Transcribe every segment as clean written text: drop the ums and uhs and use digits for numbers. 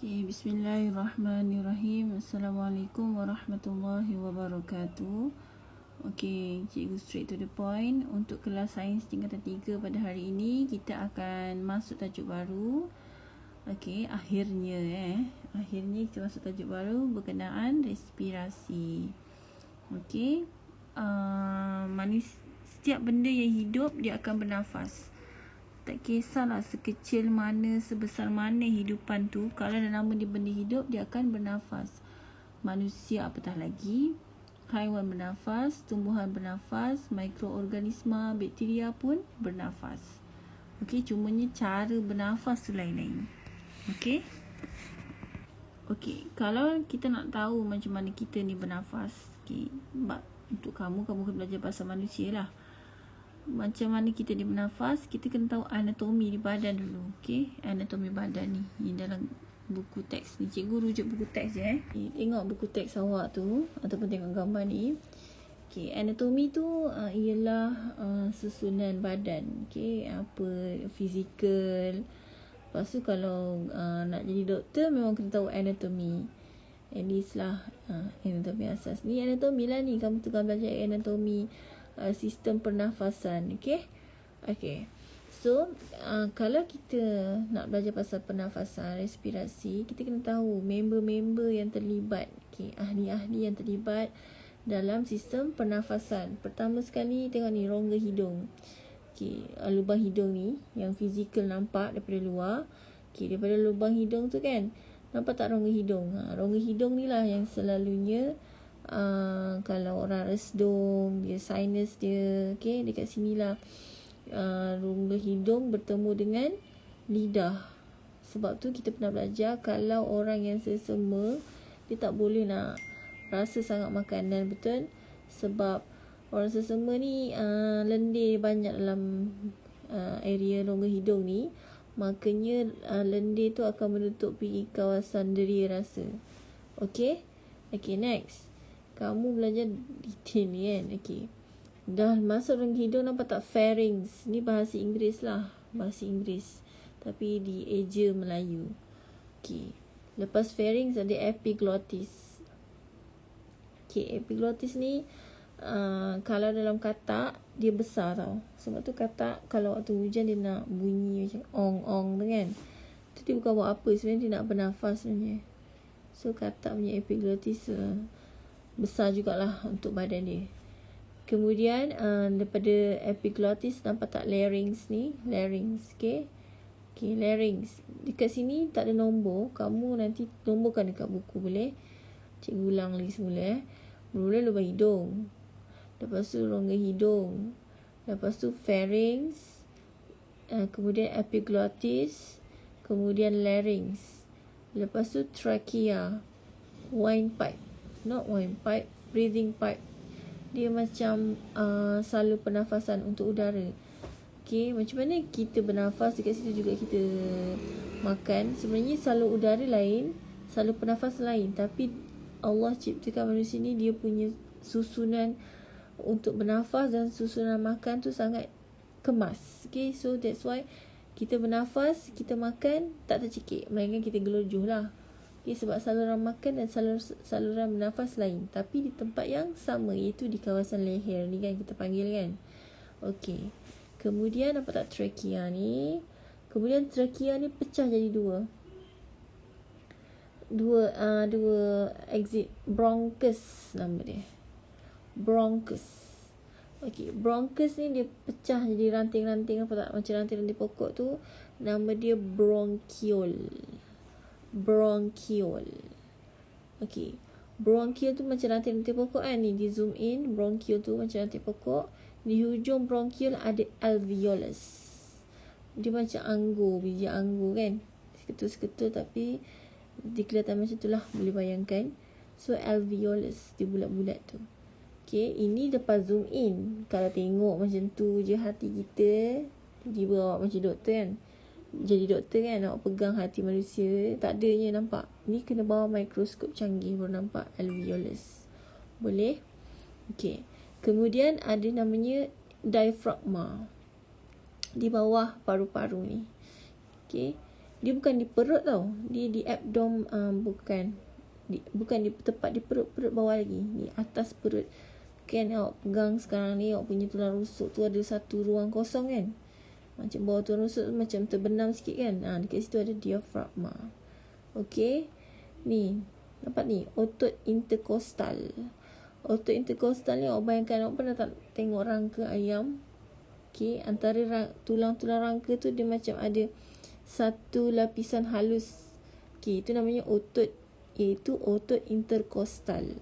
Okay, bismillahirrahmanirrahim. Assalamualaikum warahmatullahi wabarakatuh. Okay, cikgu straight to the point. Untuk kelas sains tingkatan 3 pada hari ini, kita akan masuk tajuk baru. Okay, akhirnya kita masuk tajuk baru berkenaan respirasi. Okay, setiap benda yang hidup, dia akan bernafas. Tak kisahlah sekecil mana, sebesar mana hidupan tu, kalau dah nama dia benda hidup, dia akan bernafas. Manusia apatah lagi, haiwan bernafas, tumbuhan bernafas, mikroorganisma, bakteria pun bernafas. Okey, cumanya cara bernafas tu lain-lain. Okey. Okey, kalau kita nak tahu macam mana kita ni bernafas, okey, untuk kamu kena belajar bahasa manusia lah. Macam mana kita ni bernafas, kita kena tahu anatomi di badan dulu. Okay, anatomi badan ni. Ini dalam buku teks ni. Cikgu rujuk buku teks je. Tengok buku teks awak tu ataupun tengok gambar ni. Okay, anatomi tu ialah susunan badan. Okay, apa fizikal. Lepas tu kalau nak jadi doktor memang kena tahu anatomi. At least lah anatomi asas. Ni anatomi lah ni. Kamu tengah belajar anatomi sistem pernafasan. Okay. So kalau kita nak belajar pasal pernafasan, respirasi, kita kena tahu member-member yang terlibat, ahli-ahli yang terlibat dalam sistem pernafasan. Pertama sekali tengok ni, rongga hidung. Lubang hidung ni yang fizikal nampak daripada luar. Daripada lubang hidung tu kan, nampak tak rongga hidung? Rongga hidung ni lah yang selalunya kalau orang resdung, dia sinus dia, dekat sini lah rongga hidung bertemu dengan lidah. Sebab tu kita pernah belajar, kalau orang yang sesama, dia tak boleh nak rasa sangat makanan, betul? Sebab orang sesama ni lendir banyak dalam area rongga hidung ni, makanya lendir tu akan menutupi kawasan deria rasa. Okay, next. Kamu belajar detail ni kan. Dah masuk rongga hidung, nampak tak pharynx? Ni bahasa Inggeris lah. Bahasa Inggeris. Tapi di eja Melayu. Lepas pharynx ada epiglottis. Epiglottis ni kalau dalam katak, dia besar tau. Sebab tu katak kalau waktu hujan dia nak bunyi macam ong-ong tu kan. Tu dia bukan buat apa. Sebenarnya dia nak bernafas sebenarnya. So katak punya epiglottis besar jugalah untuk badan dia. Kemudian daripada epiglottis nampak tak larynx ni? Larynx, larynx. Dekat sini tak ada nombor. Kamu nanti nomborkan dekat buku, boleh? Cikgu ulang lagi semula. Mula lubang hidung. Lepas tu rongga hidung. Lepas tu pharynx. Kemudian epiglottis. Kemudian larynx. Lepas tu trachea. Windpipe. Not windpipe, breathing pipe. Dia macam salur pernafasan untuk udara. Macam mana kita bernafas, dekat situ juga kita makan. Sebenarnya salur udara lain, salur pernafasan lain. Tapi Allah ciptakan manusia ni, dia punya susunan untuk bernafas dan susunan makan tu sangat kemas. So that's why kita bernafas, kita makan tak tercekik, melainkan kita gelojoh lah. Sebab saluran makan dan saluran bernafas lain, tapi di tempat yang sama, iaitu di kawasan leher ni kan, kita panggil kan. Kemudian nampak tak trachea ni? Kemudian trachea ni pecah jadi dua exit. Bronchus nama dia. Bronchus. Bronchus ni dia pecah jadi ranting-ranting, apa tak? Macam ranting-ranting pokok tu. Nama dia bronchiole. Bronchiole. Bronchiole tu macam ranting-ranting pokok kan. Ni di zoom in. Bronchiole tu macam ranting pokok. Di hujung bronchiole ada alveolus. Dia macam anggur, biji anggur kan. Seketul-seketul tapi dia kelihatan macam tu lah, boleh bayangkan. So alveolus, dia bulat-bulat tu. Ini lepas zoom in. Kalau tengok macam tu je hati kita, tiba-tiba awak macam doktor kan. Jadi doktor kan, awak pegang hati manusia, tak adanya nampak. Ni kena bawa mikroskop canggih baru nampak alveolus. Boleh? Kemudian ada namanya diafragma di bawah paru-paru ni. Dia bukan di perut tau. Dia di abdom, bukan di tepat di perut bawah lagi. Di atas perut. Kan awak pegang sekarang ni, awak punya tulang rusuk tu ada satu ruang kosong kan. Macam bawah tulang rusuk tu macam terbenam sikit kan. Dekat situ ada diafragma. Okay. Ni. Nampak ni. Otot intercostal. Otot intercostal ni awak bayangkan, awak pernah tak tengok rangka ayam? Okay. Antara tulang-tulang rangka tu dia macam ada satu lapisan halus. Okay. Itu namanya otot. Iaitu otot intercostal.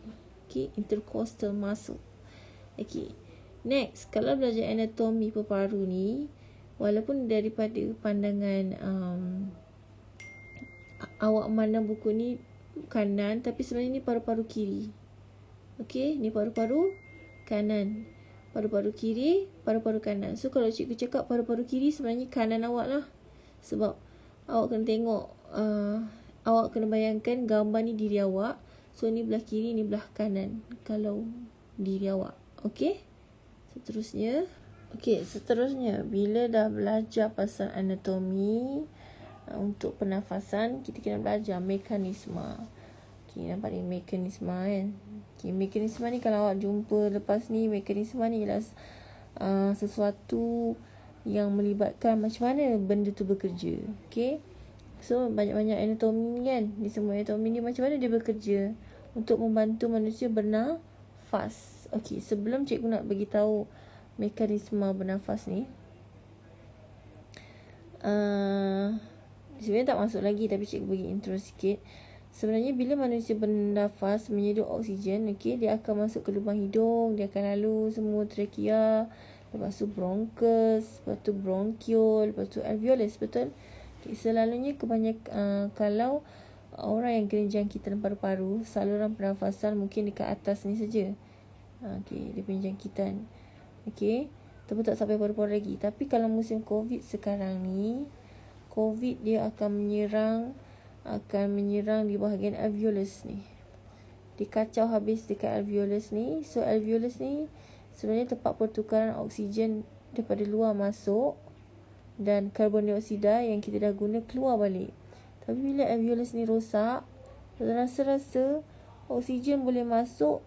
Okay. Intercostal muscle. Okay. Next. Kalau belajar anatomi paru-paru ni, walaupun daripada pandangan awak memandang buku ni kanan, tapi sebenarnya ni paru-paru kiri. Okey, ni paru-paru kanan. Paru-paru kiri, paru-paru kanan. So kalau cikgu cakap paru-paru kiri, sebenarnya kanan awak lah. Sebab awak kena tengok, awak kena bayangkan gambar ni diri awak. So ni belah kiri, ni belah kanan. Kalau diri awak. Okey. Seterusnya, bila dah belajar pasal anatomi, untuk pernafasan, kita kena belajar mekanisme. Okay, nampak ni mekanisme kan. Okay, mekanisme ni kalau awak jumpa lepas ni, mekanisme ni ialah sesuatu yang melibatkan macam mana benda tu bekerja. Okay. So, banyak-banyak anatomi ni kan. Di semua anatomi ni macam mana dia bekerja untuk membantu manusia bernafas. Okay, sebelum cikgu nak beritahu mekanisme bernafas ni, sebenarnya tak masuk lagi, tapi cikgu bagi intro sikit. Sebenarnya bila manusia bernafas menyeduh oksigen, okay, dia akan masuk ke lubang hidung, dia akan lalu semua trachea, lepas tu bronchus, lepas tu bronchiole, lepas tu alveolus, betul? Okay, selalunya kebanyakan kalau orang yang kena jangkitan paru-paru, saluran pernafasan mungkin dekat atas ni saja. Okay, dia punya jangkitan. Okay, tapi tak sampai paru-paru lagi. Tapi kalau musim COVID sekarang ni, COVID dia akan menyerang di bahagian alveolus ni. Dikacau habis dekat alveolus ni. So alveolus ni sebenarnya tempat pertukaran oksigen daripada luar masuk dan karbon dioksida yang kita dah guna keluar balik. Tapi bila alveolus ni rosak, rasa-rasa oksigen boleh masuk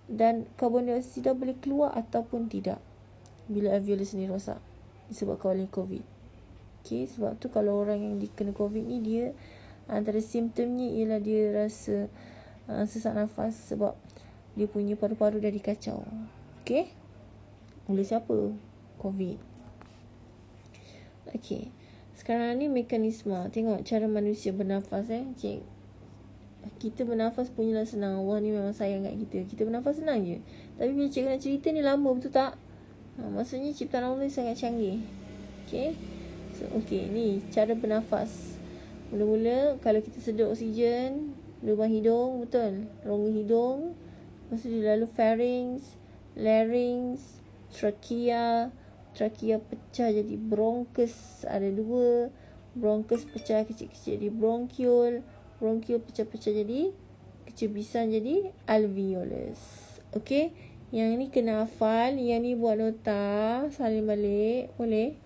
dan karbon dioksida boleh keluar ataupun tidak bila alveolus ni rosak disebabkan oleh COVID. Okay, sebab tu kalau orang yang dikena COVID ni, dia antara simptomnya ialah dia rasa sesak nafas sebab dia punya paru-paru dah dikacau. Okay, oleh siapa? COVID. Okay, sekarang ni mekanisme. Tengok cara manusia bernafas. Kita bernafas punyalah senang. Allah ni memang sayang kat kita. Kita bernafas senang je. Tapi bila cikgu nak cerita ni lama, betul tak? Maksudnya ciptaan Allah ni sangat canggih. Okay. So, ni cara bernafas. Mula-mula kalau kita sedut oksigen, lubang hidung, betul? Rongga hidung. Lepas tu dia lalu pharynx, larynx, trachea. Trachea pecah jadi bronchus, ada 2. Bronchus pecah kecil-kecil jadi bronchiole. Bronchiole pecah-pecah jadi kecebisan jadi alveolus. Okay. Yang ni kena hafal, yang ni buat nota, salin balik, boleh?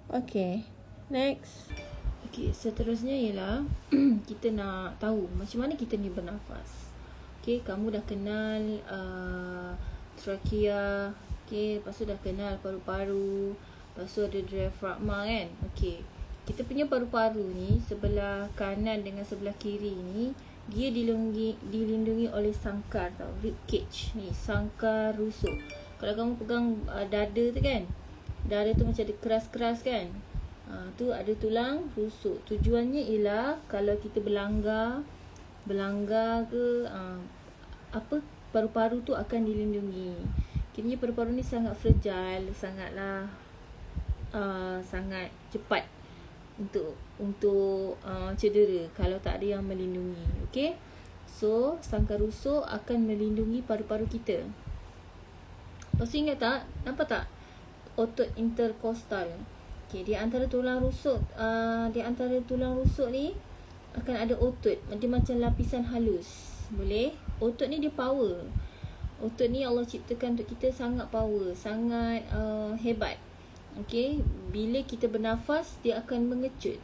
Okay. Next. Okay, seterusnya ialah kita nak tahu macam mana kita ni bernafas. Okay, kamu dah kenal trachea. Okay, lepas tu dah kenal paru-paru. Lepas tu ada diafragma kan. Okay, kita punya paru-paru ni sebelah kanan dengan sebelah kiri ni, dia dilindungi oleh sangkar tau, rib cage ni, sangkar rusuk. Kalau kamu pegang dada tu kan, dada tu macam ada keras-keras kan, tu ada tulang rusuk. Tujuannya ialah kalau kita berlanggar ke paru-paru tu akan dilindungi. Kiranya paru-paru ni sangat fragile, sangat cepat untuk cedera kalau tak ada yang melindungi. Okay, so sangkar rusuk akan melindungi paru-paru kita. Lepas tu ingat tak, nampak tak otot intercostal? Okay, di antara tulang rusuk ni akan ada otot. Dia macam lapisan halus. Boleh? Otot ni dia power. Otot ni Allah ciptakan untuk kita sangat power, sangat hebat. Okay, bila kita bernafas dia akan mengecut.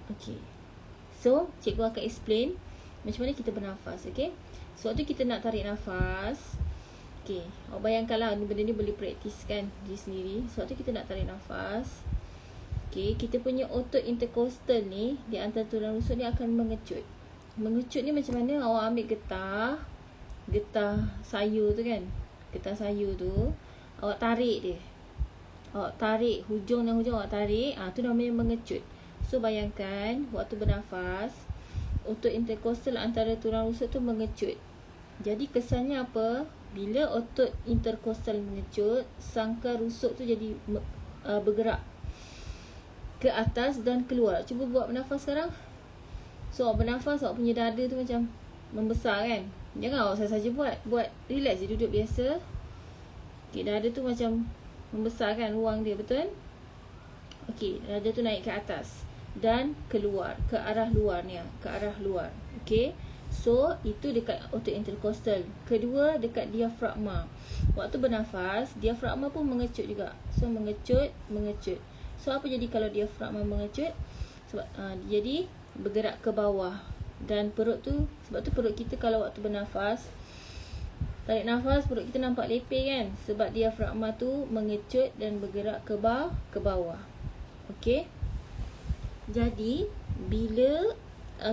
Okay, So, cikgu akan explain macam mana kita bernafas, okay? So, waktu kita nak tarik nafas, okay, awak bayangkanlah benda ni boleh praktis kan diri sendiri. So, waktu kita nak tarik nafas, okay, kita punya otot intercostal ni di antara tulang rusuk ni akan mengecut. Mengecut ni macam mana? Awak ambil getah sayur tu kan, getah sayur tu awak tarik dia, awak tarik hujung dan hujung, awak tarik, tu namanya mengecut. So, bayangkan waktu bernafas, otot intercostal antara tulang rusuk tu mengecut. Jadi kesannya apa? Bila otot intercostal mengecut, sangkar rusuk tu jadi bergerak ke atas dan keluar. Cuba buat bernafas sekarang. So, awak bernafas, awak punya dada tu macam membesar kan. Jangan awak saja buat relax je, duduk biasa. Okay, dada tu macam membesar kan ruang dia, betul? Okay, dada tu naik ke atas dan keluar ke arah luar ni, ke arah luar. Okay, so itu dekat otot intercostal. Kedua dekat diafragma. Waktu bernafas, diafragma pun mengecut juga. So mengecut. So apa jadi kalau diafragma mengecut? Sebab jadi bergerak ke bawah. Dan perut tu, sebab tu perut kita kalau waktu bernafas, tarik nafas, perut kita nampak lepeh kan, sebab diafragma tu mengecut dan bergerak ke bawah. Okay, jadi bila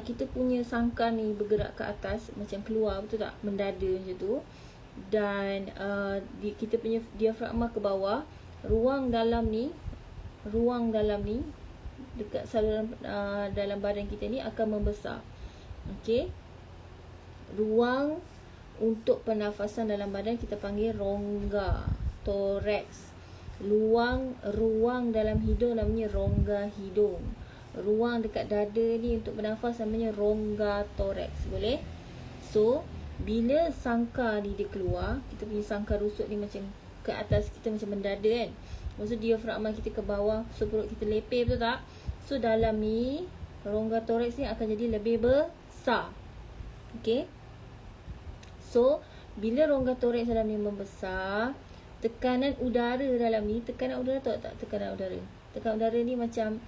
kita punya sangkar ni bergerak ke atas macam keluar, betul tak, mendada macam tu, dan kita punya diafragma ke bawah, ruang dalam ni dekat saluran dalam badan kita ni akan membesar. Okey, ruang untuk pernafasan dalam badan kita panggil rongga toraks. Ruang dalam hidung namanya rongga hidung. Ruang dekat dada ni untuk bernafas namanya rongga toraks. Boleh? So, bila sangkar ni dia keluar, kita punya sangkar rusuk ni macam ke atas kita macam mendada kan. Maksud diafragma kita ke bawah, so perut kita lepeh, betul tak? So, dalam ni rongga toraks ni akan jadi lebih besar. Okay, so bila rongga toraks dalam ni membesar, tekanan udara dalam ni, tekanan udara tahu tak tekanan udara? Tekanan udara ni macam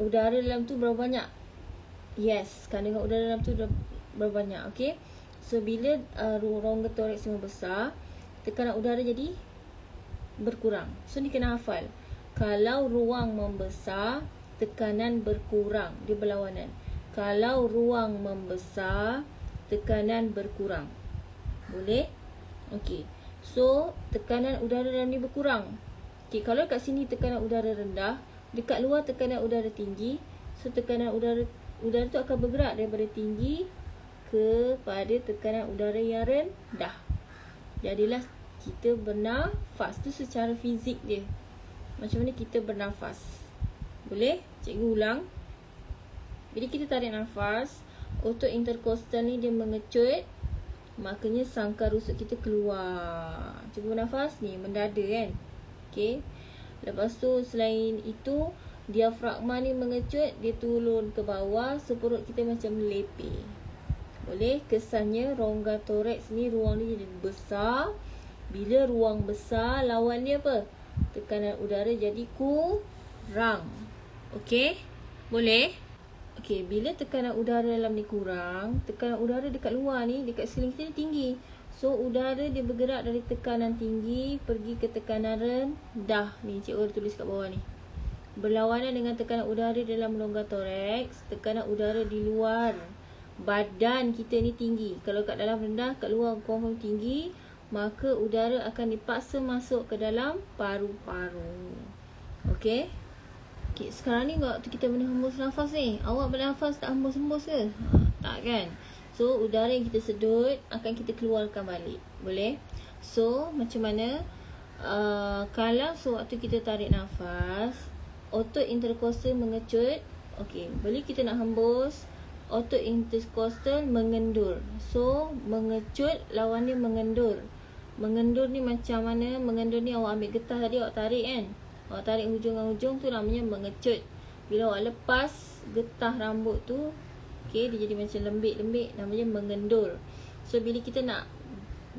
udara dalam tu berapa banyak? Yes, kandungan udara dalam tu berapa banyak? Okay, so bila rongga toraks ni membesar, tekanan udara jadi berkurang. So ni kena hafal. Kalau ruang membesar, tekanan berkurang. Dia berlawanan. Kalau ruang membesar, tekanan berkurang. Boleh? Okey. So, tekanan udara dalam ni berkurang. Okey, kalau kat sini tekanan udara rendah, dekat luar tekanan udara tinggi. So, tekanan udara tu akan bergerak daripada tinggi kepada tekanan udara yang rendah. Jadilah kita bernafas. Tu secara fizik dia. Macam mana kita bernafas. Boleh? Cikgu ulang. Bila kita tarik nafas, otot intercostal ni dia mengecut, makanya sangkar rusuk kita keluar. Cuba bernafas ni, mendada kan. Okay. Lepas tu selain itu, diafragma ni mengecut, dia turun ke bawah, so perut kita macam lepeh. Boleh? Kesannya rongga toraks ni ruang ni jadi besar. Bila ruang besar, lawan dia apa? Tekanan udara jadi kurang. Okey? Boleh? Okey, bila tekanan udara dalam ni kurang, tekanan udara dekat luar ni, dekat sekeliling kita ni tinggi. So, udara dia bergerak dari tekanan tinggi pergi ke tekanan rendah. Ni, cikgu tulis kat bawah ni. Berlawanan dengan tekanan udara dalam rongga toraks, tekanan udara di luar badan kita ni tinggi. Kalau kat dalam rendah, kat luar confirm tinggi, maka udara akan dipaksa masuk ke dalam paru-paru. Okey? Okay, sekarang ni waktu kita menghembus nafas ni, awak bernafas tak hembus-hembus ke? Tak kan? So, udara yang kita sedut akan kita keluarkan balik. Boleh? So, macam mana? Kalau waktu kita tarik nafas, otot intercostal mengecut. Okay, bila kita nak hembus, otot intercostal mengendur. So, mengecut lawan dia mengendur. Mengendur ni macam mana? Mengendur ni awak ambil getah tadi, awak tarik kan? Awak tarik hujung dengan hujung tu namanya mengecut. Bila awak lepas getah rambut tu, okay, dia jadi macam lembik-lembik, namanya mengendur. So, bila kita nak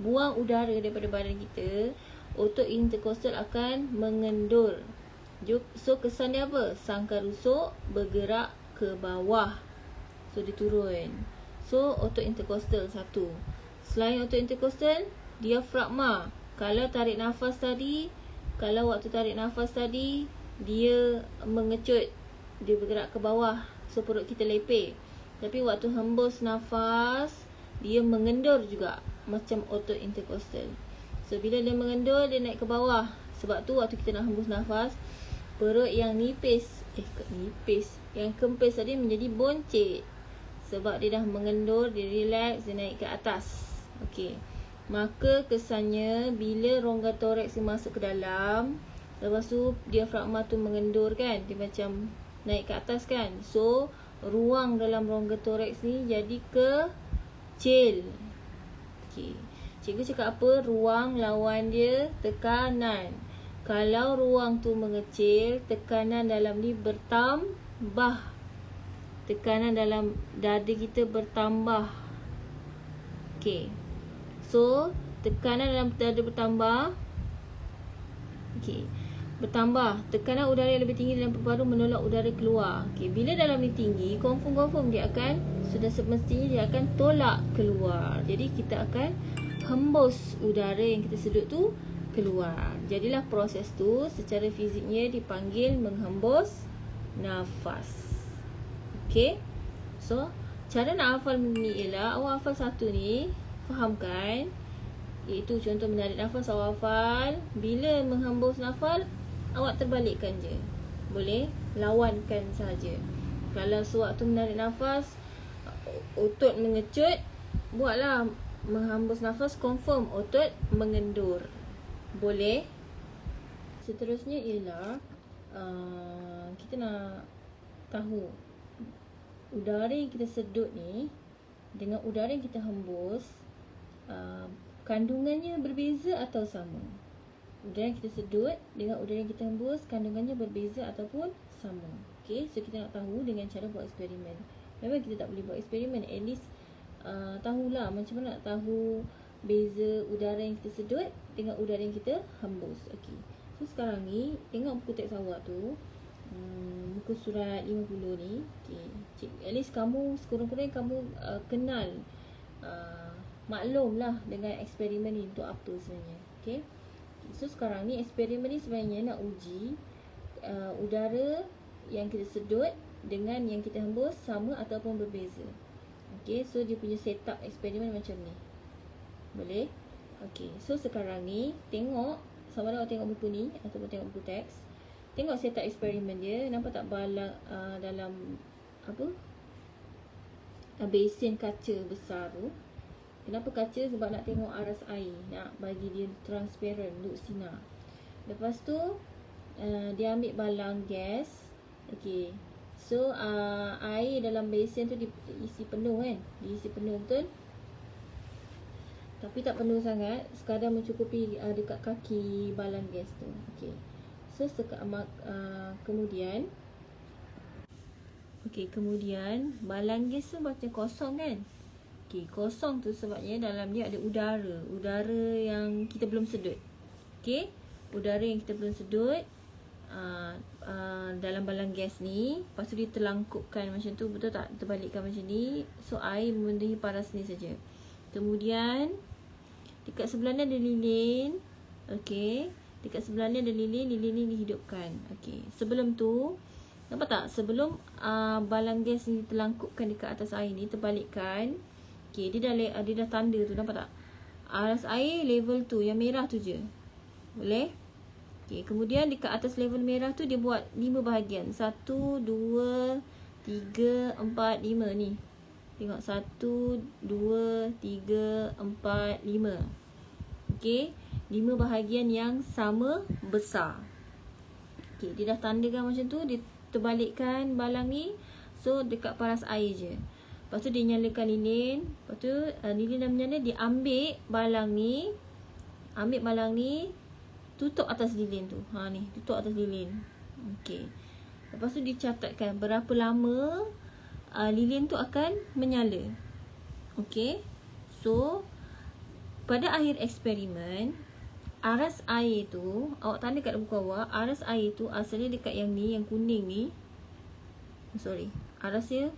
buang udara daripada badan kita, otot intercostal akan mengendur. So kesan dia apa? Sangkar rusuk bergerak ke bawah. So dia turun. So otot intercostal satu. Selain otot intercostal, diafragma. Kalau waktu tarik nafas tadi dia mengecut, dia bergerak ke bawah. So perut kita lepek. Tapi waktu hembus nafas, dia mengendur juga macam otot intercostal. So bila dia mengendur, dia naik ke bawah. Sebab tu waktu kita nak hembus nafas, perut yang yang kempis tadi menjadi boncit. Sebab dia dah mengendur, dia relax, dia naik ke atas. Okey. Maka kesannya bila rongga toraks masuk ke dalam, lepas tu diafragma tu mengendur kan, dia macam naik ke atas kan. So ruang dalam rongga toraks ni jadi kecil. Okey. Cikgu cakap apa? Ruang lawan dia tekanan. Kalau ruang tu mengecil, tekanan dalam ni bertambah. Tekanan dalam dada kita bertambah. Okey. So, tekanan dalam dada bertambah. Okey. Bertambah. Tekanan udara yang lebih tinggi dalam paru-paru menolak udara keluar. Okey, bila dalam ni tinggi, confirm dia akan, sudah semestinya dia akan tolak keluar. Jadi kita akan hembus udara yang kita sedut tu keluar. Jadilah proses tu secara fiziknya dipanggil menghembus nafas. Okey. So, cara nak hafal ni ialah awak hafal satu ni, faham kan? Iaitu contoh menarik nafas, awak hafal. Bila menghembus nafas, awak terbalikkan je. Boleh? Lawankan saja. Kalau sewaktu menarik nafas, otot mengecut, buatlah menghembus nafas, confirm otot mengendur. Boleh? Seterusnya ialah kita nak tahu udara yang kita sedut ni dengan udara yang kita hembus, kandungannya berbeza atau sama? Udara yang kita sedut dengan udara yang kita hembus, kandungannya berbeza ataupun sama. Okay, so kita nak tahu dengan cara buat eksperimen. Memang kita tak boleh buat eksperimen, at least tahulah macam mana nak tahu beza udara yang kita sedut dengan udara yang kita hembus. Okay, so sekarang ni tengok buku teks awak tu, muka surat 50 ni. Okay, at least kamu sekurang-kurangnya kamu kenal, maklumlah dengan eksperimen ni untuk apa sebenarnya. Okay, so sekarang ni eksperimen ni sebenarnya nak uji udara yang kita sedut dengan yang kita hembus sama ataupun berbeza. Okay, so dia punya setup eksperimen macam ni. Boleh? Okay, so sekarang ni tengok, sama ada awak tengok buku ni ataupun tengok buku teks. Tengok setup eksperimen dia. Nampak tak balang dalam apa, basin kaca besar tu. Kenapa kaca? Sebab nak tengok aras air, nak bagi dia transparent untuk sinar. Lepas tu dia ambil balang gas. Okay, so air dalam basin tu diisi penuh kan, diisi penuh betul, tapi tak penuh sangat, sekadar mencukupi dekat kaki balang gas tu. Okay, so kemudian balang gas tu macam kosong kan. Okay, kosong tu sebabnya dalam dia ada udara yang kita belum sedut. Okay, udara yang kita belum sedut dalam balang gas ni. Lepas tu dia terlangkupkan macam tu, betul tak? Terbalikkan macam ni. So air memenuhi paras ni saja. Kemudian dekat sebelah ni ada lilin. Okey, dekat sebelah ni ada lilin ni dihidupkan. Okey, sebelum tu nampak tak? Sebelum balang gas ni terlangkupkan dekat atas air ni, terbalikkan. Okey, dia dah tanda tu, nampak tak? Aras air level tu, yang merah tu je. Boleh? Okay, kemudian dekat atas level merah tu dia buat 5 bahagian. 1, 2, 3, 4, 5 ni. Tengok 1, 2, 3, 4, 5. Okay, 5 bahagian yang sama besar. Okay, dia dah tandakan macam tu. Dia terbalikkan balang ni. So dekat paras air je. Lepas tu dia nyalakan lilin. Lepas tu lilin dah menyala, dia ambil balang ni. Tutup atas lilin tu. Ni, tutup atas lilin. Okey. Lepas tu dicatatkan berapa lama lilin tu akan menyala. Okey. So, pada akhir eksperimen, aras air tu, awak tanda kat buku awak, aras air tu asalnya dekat yang ni, yang kuning ni. Sorry, arasnya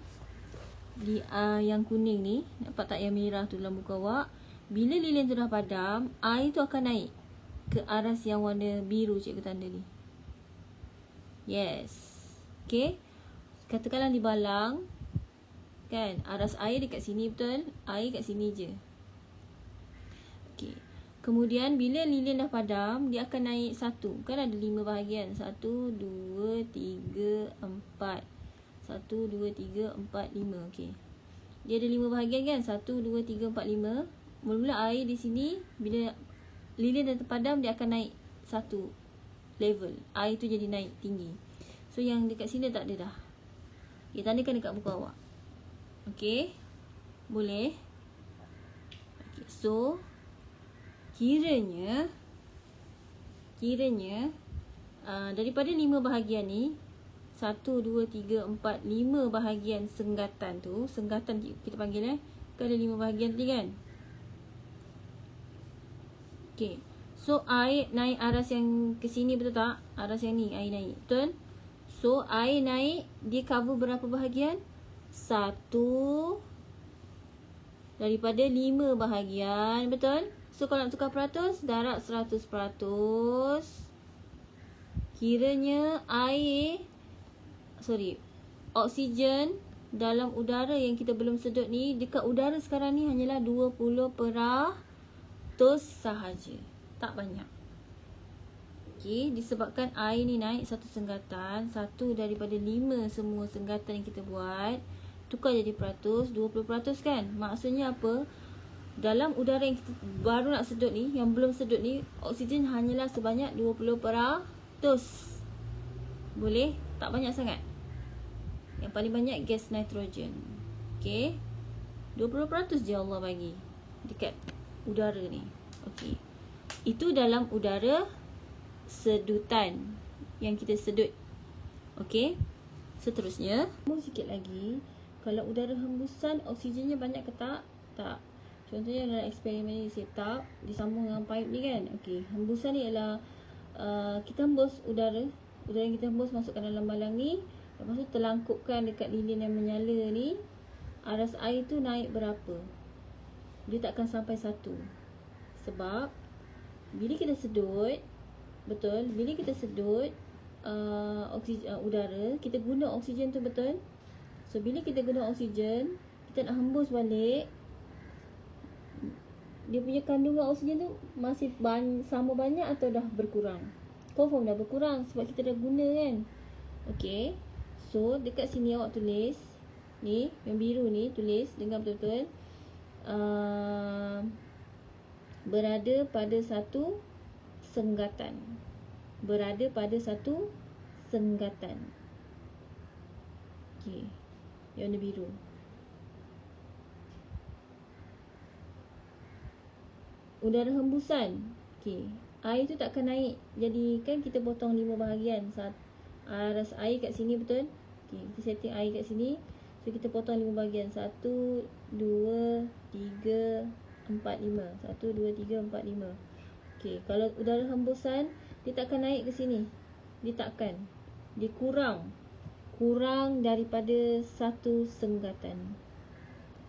di yang kuning ni. Nampak tak yang merah tu dalam buku awak? Bila lilin tu dah padam, air tu akan naik ke aras yang warna biru cikgu tanda ni. Yes. Okay. Katakanlah di balang, kan, aras air dekat sini, betul? Air kat sini je. Okay. Kemudian bila lilin dah padam, dia akan naik satu. Kan ada 5 bahagian. 1, 2, 3, 4. 1, 2, 3, 4, 5. Okay. Dia ada 5 bahagian kan? 1, 2, 3, 4, 5. Mula-mula air di sini, bila lilin dah terpadam, dia akan naik satu level. Air tu jadi naik tinggi. So yang dekat sini tak ada dah. Okay, tandakan dekat buku awak. Okay. Boleh. Okay. So kiranya daripada 5 bahagian ni, 1, 2, 3, 4, 5 bahagian senggatan tu, senggatan kita panggil kan ada 5 bahagian tadi kan. Okay. So air naik aras yang ke sini, betul tak? Aras yang ni air naik, betul? So air naik, dia cover berapa bahagian? 1 daripada 5 bahagian, betul? So kalau nak tukar peratus, darab 100%. Kiranya oksigen dalam udara yang kita belum sedut ni, dekat udara sekarang ni hanyalah 20% sahaja. Tak banyak. Okay, disebabkan air ni naik satu senggatan, 1 daripada 5 semua senggatan yang kita buat, tukar jadi peratus, 20% kan? Maksudnya apa? Dalam udara yang kita baru nak sedut ni, yang belum sedut ni, oksigen hanyalah sebanyak 20%. Boleh? Tak banyak sangat. Yang paling banyak gas nitrogen. Okay, 20% je Allah bagi dekat udara ni. Okay, itu dalam udara sedutan yang kita sedut. Okay, seterusnya sikit lagi. Kalau udara hembusan, oksigennya banyak ke tak? Tak. Contohnya dalam eksperimen ni set up, disambung dengan pipe ni kan. Okey, hembusan ni ialah kita hembus udara yang kita hembus masukkan dalam balang ni, lepas tu terlangkupkan dekat lilin yang menyala ni. Aras air tu naik berapa? Dia takkan sampai 1. Sebab bila kita sedut, betul, bila kita sedut udara, kita guna oksigen tu, betul? So bila kita guna oksigen, kita nak hembus balik, dia punya kandungan oksigen tu masih sama banyak atau dah berkurang? Confirm dah berkurang sebab kita dah guna kan. Okay. So dekat sini awak tulis ni, yang biru ni, tulis dengar betul-betul. Berada pada satu senggatan. Berada pada satu senggatan. Okay, yang warna biru. Udara hembusan. Okay, air tu takkan naik. Jadi kan kita potong 5 bahagian. Aras air kat sini, betul? Okay, kita setting air kat sini. So kita potong 5 bahagian. 1, 2, 3, 4, 5. 1, 2, 3, 4, 5. Okay, kalau udara hembusan, dia takkan naik ke sini. Dia takkan. Dia kurang daripada satu senggatan.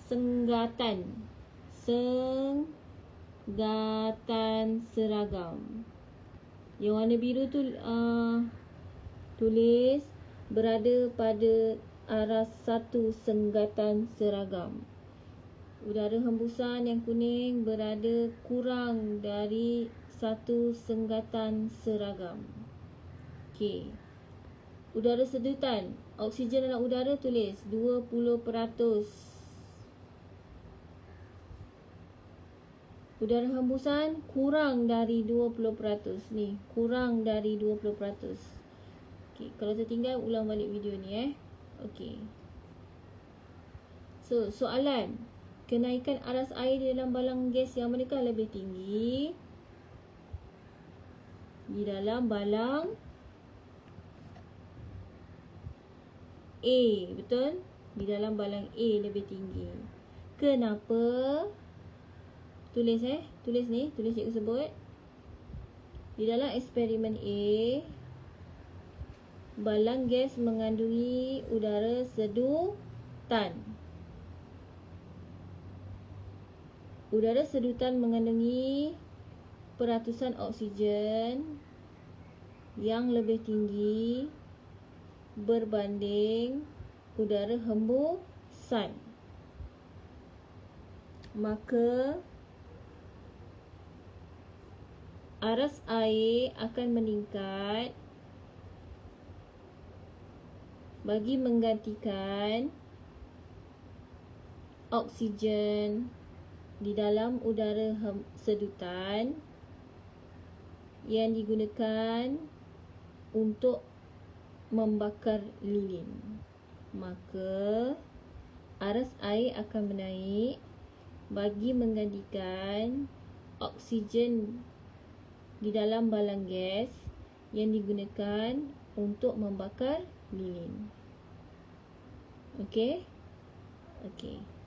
Senggatan seragam. Yang warna biru tu tulis berada pada aras satu senggatan seragam. Udara hembusan yang kuning berada kurang dari satu senggatan seragam. Okey. Udara sedutan, oksigen dalam udara tulis 20%. Udara hembusan kurang dari 20%. Ni, kurang dari 20%. Okey, kalau tertinggal ulang balik video ni Okey. So, soalan, kenaikan aras air di dalam balang gas yang manakah lebih tinggi? Di dalam balang A, betul? Di dalam balang A lebih tinggi. Kenapa? Tulis tulis ni, tulis cikgu sebut. Di dalam eksperimen A, balang gas mengandungi udara sedutan. Udara sedutan mengandungi peratusan oksigen yang lebih tinggi berbanding udara hembusan. Maka aras air akan meningkat bagi menggantikan oksigen di dalam udara sedutan yang digunakan untuk membakar lilin. Maka aras air akan menaik bagi menggantikan oksigen di dalam balang gas yang digunakan untuk membakar lilin. Okey.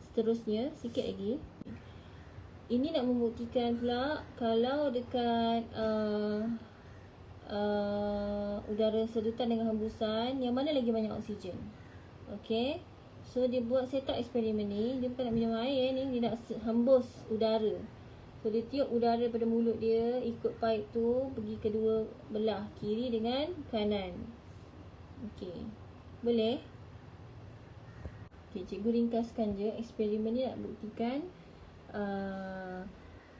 Seterusnya, sikit lagi. Ini nak membuktikan pula kalau dekat udara sedutan dengan hembusan, yang mana lagi banyak oksigen. Okey. So dia buat setup eksperimen ni, dia bukan nak minum air ni, dia nak hembus udara. So dia tiup udara pada mulut dia, ikut pipe tu pergi kedua belah, kiri dengan kanan. Okey. Boleh? Okey, cikgu ringkaskan je. Eksperimen ni nak buktikan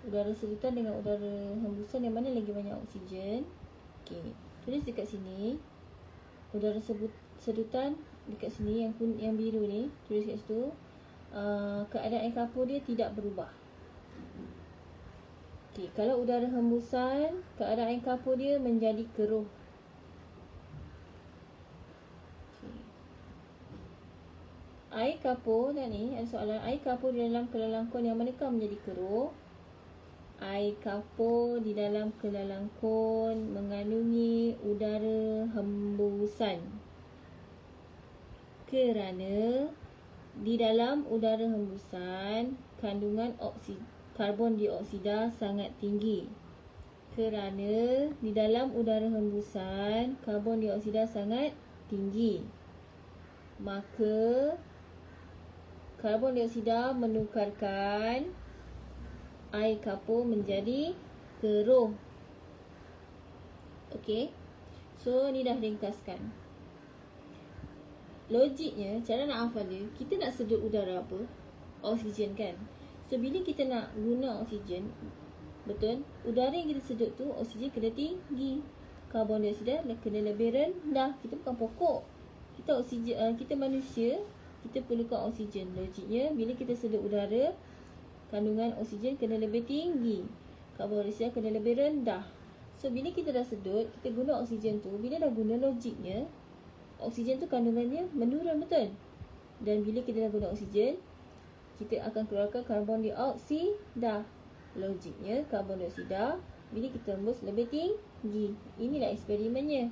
udara sedutan dengan udara hembusan yang mana lagi banyak oksigen. Okey. Tulis dekat sini. Udara sedutan dekat sini, yang biru ni, tulis kat situ. Keadaan air kapur dia tidak berubah. Okey, kalau udara hembusan, keadaan air kapur dia menjadi keruh. Okay. Air kapur dah ni, ada soalan. Air kapur di dalam kelelangkon yang manakah menjadi keruh? Air kapur di dalam kelelangkon mengandungi udara hembusan. Kerana di dalam udara hembusan, kandungan karbon dioksida sangat tinggi. Kerana di dalam udara hembusan, karbon dioksida sangat tinggi, maka karbon dioksida menukarkan air kapur menjadi keruh. Okey. So ni dah ringkaskan. Logiknya, cara nak hafal dia, kita nak sedut udara apa? Oksigen kan? So bila kita nak guna oksigen, betul, udara yang kita sedut tu oksigen kena tinggi, karbon dioksida kena lebih rendah. Kita bukan pokok, kita oksigen, kita manusia, kita perlukan oksigen. Logiknya bila kita sedut udara, kandungan oksigen kena lebih tinggi, karbon dioksida kena lebih rendah. So bila kita dah sedut, kita guna oksigen tu, bila dah guna, logiknya oksigen tu kandungannya menurun, betul? Dan bila kita dah guna oksigen, kita akan keluarkan karbon dioksida. Logiknya karbon dioksida bila kita hembus lebih tinggi. Inilah eksperimennya.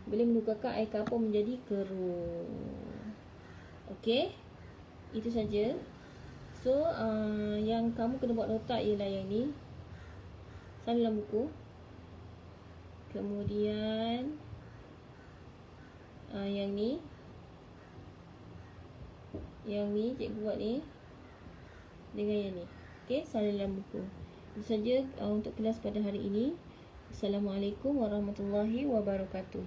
Boleh menukarkan air kapur menjadi keruh. Okey. Itu saja. So yang kamu kena buat nota ialah yang ni. Sana dalam buku. Kemudian yang ni. Yang ni cikgu buat ni dengan yang ni. Okey, sana dalam buku. Itu saja untuk kelas pada hari ini. Assalamualaikum warahmatullahi wabarakatuh.